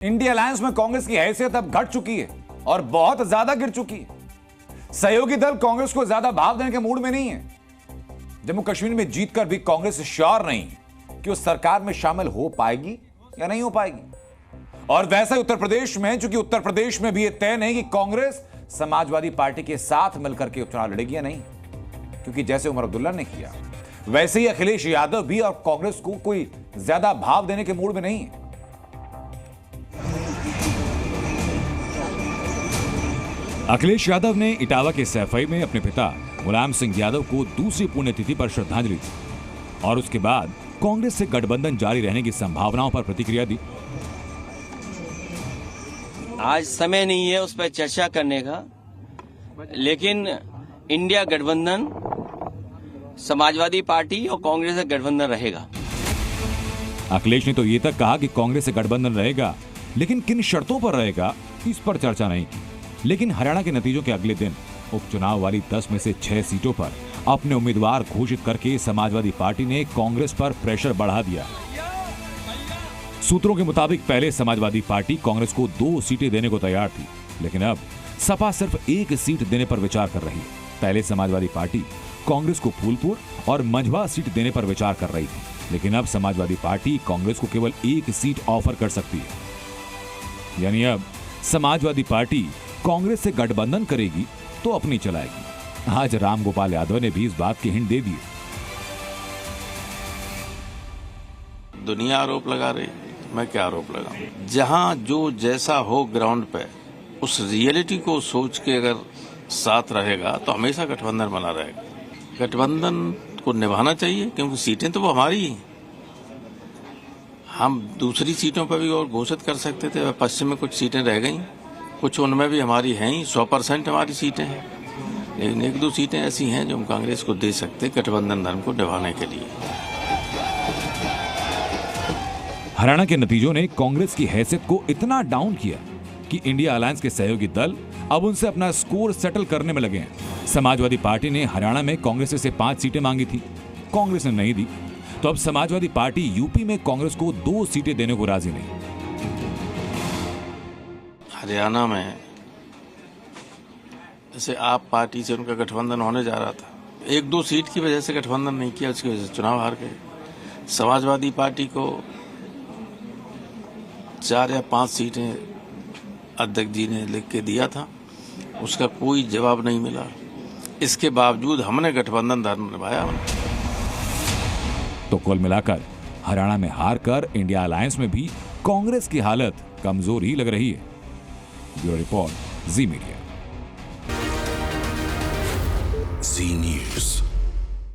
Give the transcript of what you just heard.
India alliance में कांग्रेस की हैसियत अब घट चुकी है और बहुत ज्यादा गिर चुकी है। सहयोगी दल कांग्रेस को ज्यादा भाव देने के मूड में नहीं है। जम्मू कश्मीर में जीतकर भी कांग्रेस श्योर नहीं कि उस सरकार में शामिल हो पाएगी या नहीं हो पाएगी। और वैसा ही उत्तर प्रदेश में, चूंकि उत्तर प्रदेश में भी यह तय नहीं कि कांग्रेस समाजवादी पार्टी के साथ मिलकर के उपचुनाव लड़ेगी या नहीं, क्योंकि जैसे उमर अब्दुल्ला ने किया वैसे ही अखिलेश यादव भी और कांग्रेस को कोई ज्यादा भाव देने के मूड में नहीं है। अखिलेश यादव ने इटावा के सैफई में अपने पिता मुलायम सिंह यादव को दूसरी पुण्यतिथि पर श्रद्धांजलि दी और उसके बाद कांग्रेस से गठबंधन जारी रहने की संभावनाओं पर प्रतिक्रिया दी। आज समय नहीं है उस पर चर्चा करने का, लेकिन इंडिया गठबंधन समाजवादी पार्टी और कांग्रेस का गठबंधन रहेगा। अखिलेश ने तो ये तक कहा कि कांग्रेस से गठबंधन रहेगा, लेकिन किन शर्तों पर रहेगा इस पर चर्चा नहीं की। लेकिन हरियाणा के नतीजों के अगले दिन उपचुनाव वाली 10 में से 6 सीटों पर अपने उम्मीदवार घोषित करके समाजवादी पार्टी ने कांग्रेस पर प्रेशर बढ़ा दिया। सूत्रों के मुताबिक पहले समाजवादी पार्टी कांग्रेस को 2 सीटें देने को तैयार थी, लेकिन अब सपा सिर्फ 1 सीट देने पर विचार कर रही है। पहले समाजवादी पार्टी कांग्रेस को फूलपुर और मंझवा सीट देने पर विचार कर रही थी, लेकिन अब समाजवादी पार्टी कांग्रेस को केवल 1 सीट ऑफर कर सकती है। यानी अब समाजवादी पार्टी कांग्रेस से गठबंधन करेगी तो अपनी चलाएगी। आज रामगोपाल यादव ने भी इस बात की हिंट दे दी। दुनिया आरोप लगा रही, मैं क्या आरोप लगाऊं? जहां जो जैसा हो ग्राउंड पे उस रियलिटी को सोच के अगर साथ रहेगा तो हमेशा गठबंधन बना रहेगा। गठबंधन को निभाना चाहिए, क्योंकि सीटें तो वो हमारी ही। हम दूसरी सीटों पर भी और घोषित कर सकते थे। पश्चिम में कुछ सीटें रह गई, कुछ उनमें भी हमारी हैं ही, 100% हमारी सीटें हैं, लेकिन 1-2 सीटें ऐसी हैं जो हम कांग्रेस को दे सकते गठबंधन धर्म को निभाने के लिए। हरियाणा के नतीजों ने कांग्रेस की हैसियत को इतना डाउन किया कि इंडिया अलायंस के सहयोगी दल अब उनसे अपना स्कोर सेटल करने में लगे हैं। समाजवादी पार्टी ने हरियाणा में कांग्रेस से 5 सीटें मांगी थी, कांग्रेस ने नहीं दी, तो अब समाजवादी पार्टी यूपी में कांग्रेस को 2 सीटें देने को राजी नहीं। हरियाणा में जैसे आप पार्टी से उनका गठबंधन होने जा रहा था, 1-2 सीट की वजह से गठबंधन नहीं किया, उसकी वजह से चुनाव हार गए। समाजवादी पार्टी को 4 या 5 सीटें अध्यक्ष जी ने लिख के दिया था, उसका कोई जवाब नहीं मिला। इसके बावजूद हमने गठबंधन धर्म निभाया। तो कुल मिलाकर हरियाणा में हार कर इंडिया अलायंस में भी कांग्रेस की हालत कमजोर ही लग रही है। ब्यूरो रिपोर्ट, जी मीडिया। जी न्यूज़।